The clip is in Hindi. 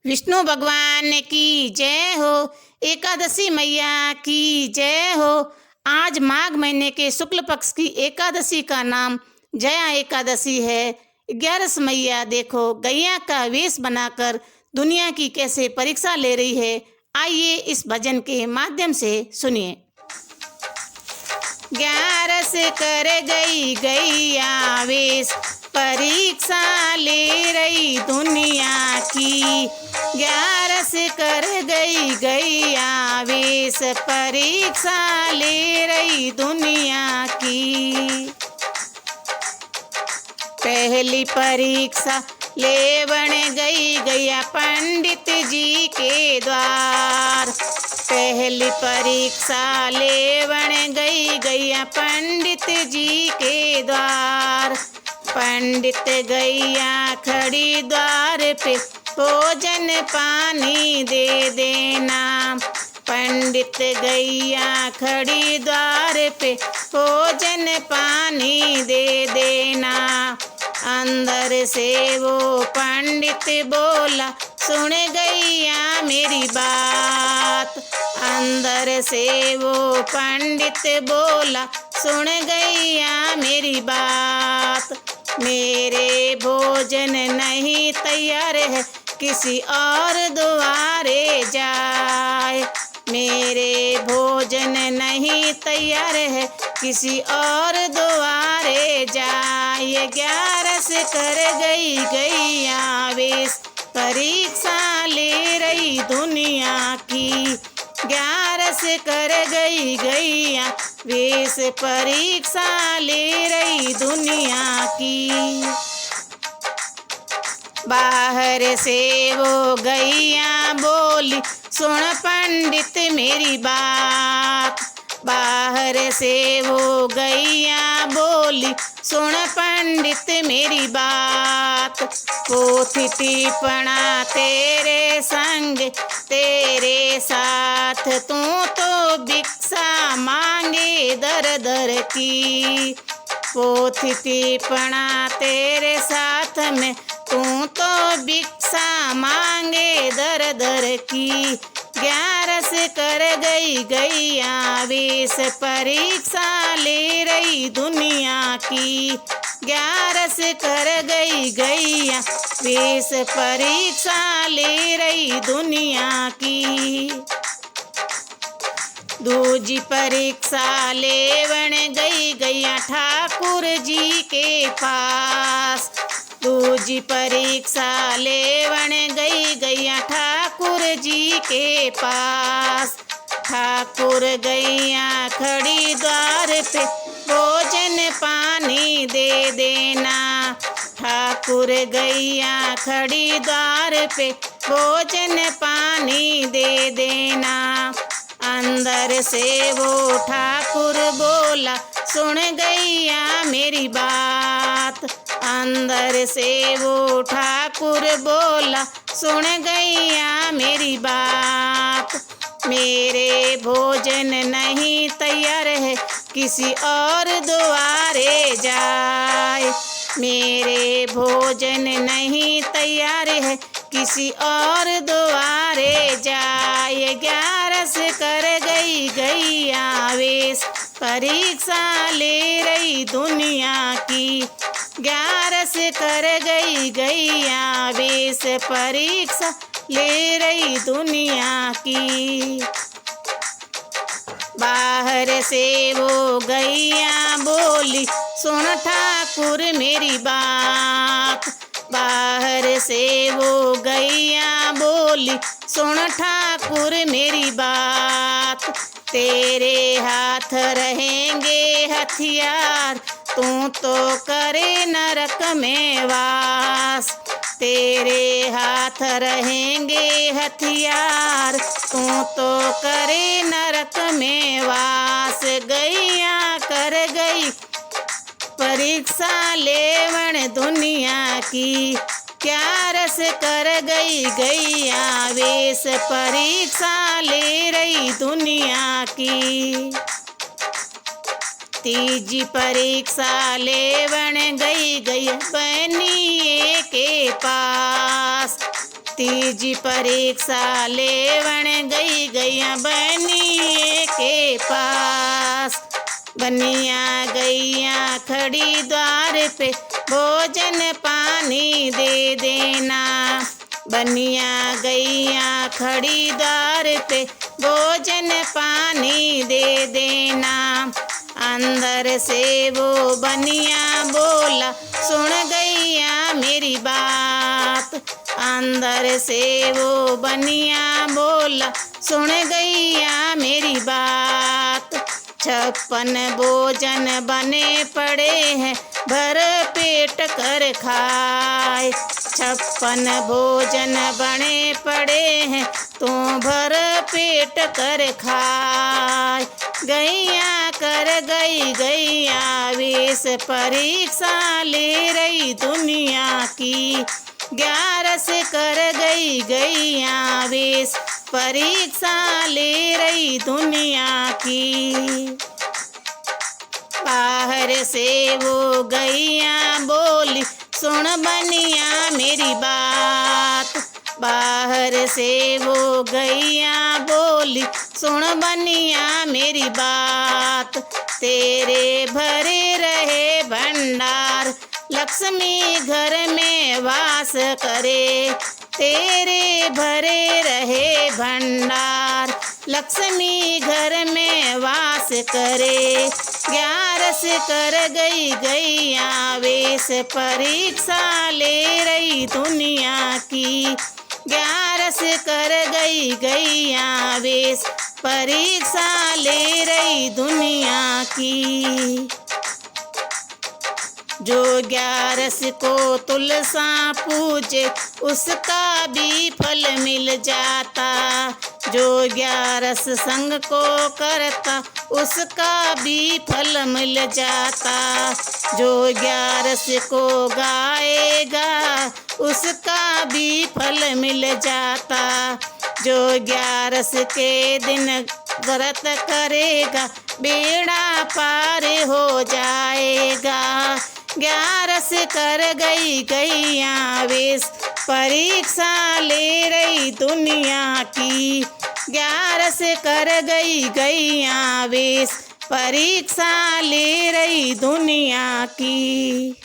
विष्णु भगवान की जय हो। एकादशी मैया की जय हो। आज माघ महीने के शुक्ल पक्ष की एकादशी का नाम जया एकादशी है। 11 मैया देखो गैया का वेश बनाकर दुनिया की कैसे परीक्षा ले रही है। आइए इस भजन के माध्यम से सुनिए। 11 कर गई गैया वेश, परीक्षा ले रही दुनिया की। 11 कर गई गैया वेश, परीक्षा ले रही दुनिया की। पहली परीक्षा लेवण गई गैया पंडित जी के द्वार। पहली परीक्षा लेवण गई गैया पंडित जी के द्वार। पंडित गैया खड़ी द्वार पे, भोजन पानी दे देना। पंडित गैया खड़ी द्वार पे, भोजन पानी दे देना। अंदर से वो पंडित बोला, सुन गैया मेरी बात। अंदर से वो पंडित बोला, सुन गैया मेरी बात। मेरे भोजन नहीं तैयार है, किसी और द्वारे जाए। मेरे भोजन नहीं तैयार है, किसी और द्वारे जाए। 11 कर गई गैया वेश, परीक्षा ले रही दुनिया की। 11 कर गई गैया वेश, परीक्षा ले रही दुनिया की। बाहर से वो गैया बोली, सुन पंडित मेरी बात। बाहर से वो गैया बोली, सुन पंडित मेरी बात। पोथी टिपणा तेरे संग तेरे साथ, तू तो भिक्षा मांगे दर दर की। पोथी टिपणा तेरे साथ में, तू तो भिक्षा मांगे दर दर की। 11 कर गई गैया वेश, परीक्षा ले रही दुनिया की। 11 कर गई गैया वेश, परीक्षा ले रही दुनिया की। दूजी परीक्षा लेवण गई गैया ठाकुर जी के पास। दूजी परीक्षा लेवण गई गैया ठाकुर जी के पास। ठाकुर गैया खड़ी द्वार पे, भोजन पानी दे देना। ठाकुर गैया खड़ी द्वार पे, भोजन पानी दे देना। अंदर से वो ठाकुर बोला, सुन गैया मेरी बात। अंदर से वो ठाकुर बोला, सुन गैया मेरी बात। मेरे भोजन नहीं तैयार है, किसी और द्वारे जाए। मेरे भोजन नहीं तैयार है, किसी और द्वारे जाए। 11 कर गई गैया वेश, परीक्षा ले रही दुनिया की। 11 कर गई गैया वेश, परीक्षा ले रही दुनिया की। बाहर से वो गैया बोली, सुन ठाकुर मेरी बात। बाहर से वो गैया बोली, सुन ठाकुर मेरी बात। तेरे हाथ रहेंगे हथियार, तू तो करे नरक में वास। तेरे हाथ रहेंगे हथियार, तू तो करे नरक में वास। गैया कर गई परीक्षा लेवण दुनिया की। 11 कर गई गैया वेश, परीक्षा ले रही दुनिया की। तीजी परीक्षा लेवण गई गैया बनिए के पास। तीजी परीक्षा लेवण गई गैया बनिए के पास। बनिया गैया खड़ी द्वार पे भोजन पानी दे देना। बनिया गैया खड़ी द्वार पे भोजन पानी दे देना। अंदर से वो बनिया बोला सुन गैया मेरी बात। अंदर से वो बनिया बोला सुन गैया मेरी बात। 56 भोजन बने पड़े हैं भर पेट कर खाए। 56 भोजन बने पड़े हैं तू भर पेट कर खाए। गैया कर गई गैया वेश परीक्षा ले रही दुनिया की। 11 कर गई गैया वेश परीक्षा ले रही दुनिया की। बाहर से वो गैया बोली सुन बनिया मेरी बात। बाहर से वो गैया बोली सुन बनिया मेरी बात। तेरे भरे रहे भंडार लक्ष्मी घर में वास करे। तेरे भरे रहे भंडार लक्ष्मी घर में वास करे। 11 कर गई गैया वेश परीक्षा ले रही दुनिया की। 11 कर गई गैया वेश परीक्षा ले रही दुनिया की। जो 11 को तुलसा पूजे उसका भी फल मिल जाता। जो 11 संग को करता उसका भी फल मिल जाता। जो 11 को गाएगा उसका भी फल मिल जाता। जो 11 के दिन व्रत करेगा बेड़ा पार हो जाएगा। 11 कर गई गैया वेश परीक्षा ले रही दुनिया की। 11 कर गई गैया वेश परीक्षा ले रही दुनिया की।